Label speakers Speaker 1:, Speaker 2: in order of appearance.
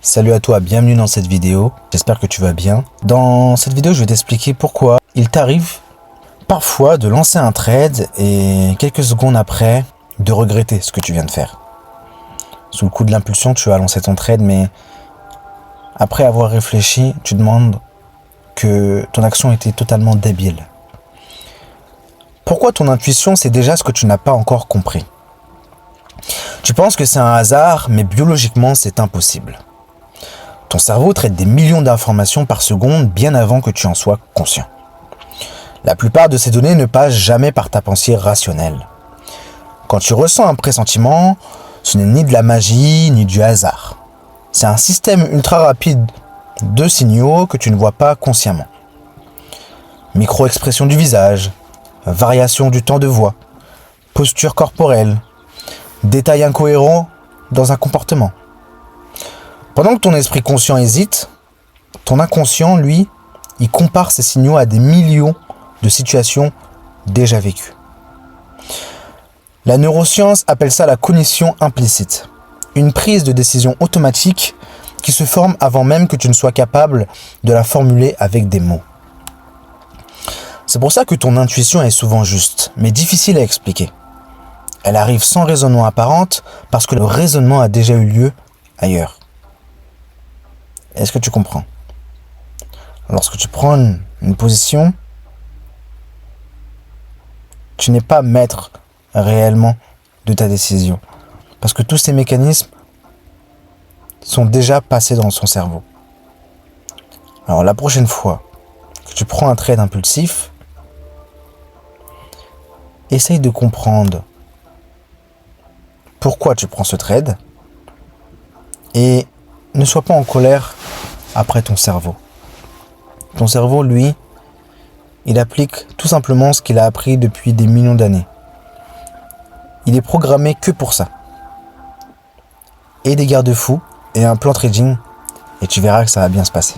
Speaker 1: Salut à toi, bienvenue dans cette vidéo, j'espère que tu vas bien. Dans cette vidéo, je vais t'expliquer pourquoi il t'arrive parfois de lancer un trade et quelques secondes après, de regretter ce que tu viens de faire. Sous le coup de l'impulsion, tu as lancé ton trade, mais après avoir réfléchi, tu demandes que ton action était totalement débile. Pourquoi ton intuition, c'est déjà ce que tu n'as pas encore compris. Tu penses que c'est un hasard, mais biologiquement, c'est impossible. Ton cerveau traite des millions d'informations par seconde bien avant que tu en sois conscient. La plupart de ces données ne passent jamais par ta pensée rationnelle. Quand tu ressens un pressentiment, ce n'est ni de la magie ni du hasard. C'est un système ultra rapide de signaux que tu ne vois pas consciemment. Micro-expression du visage, variation du temps de voix, posture corporelle, détails incohérents dans un comportement. Pendant que ton esprit conscient hésite, ton inconscient, lui, il compare ces signaux à des millions de situations déjà vécues. La neuroscience appelle ça la cognition implicite, une prise de décision automatique qui se forme avant même que tu ne sois capable de la formuler avec des mots. C'est pour ça que ton intuition est souvent juste, mais difficile à expliquer. Elle arrive sans raisonnement apparent parce que le raisonnement a déjà eu lieu ailleurs. Est-ce que tu comprends? Lorsque tu prends une position, tu n'es pas maître réellement de ta décision. Parce que tous ces mécanismes sont déjà passés dans son cerveau. Alors la prochaine fois que tu prends un trade impulsif, essaye de comprendre pourquoi tu prends ce trade et ne sois pas en colère après ton cerveau. Ton cerveau, lui, il applique tout simplement ce qu'il a appris depuis des millions d'années. Il est programmé que pour ça. Et des garde-fous et un plan trading et tu verras que ça va bien se passer.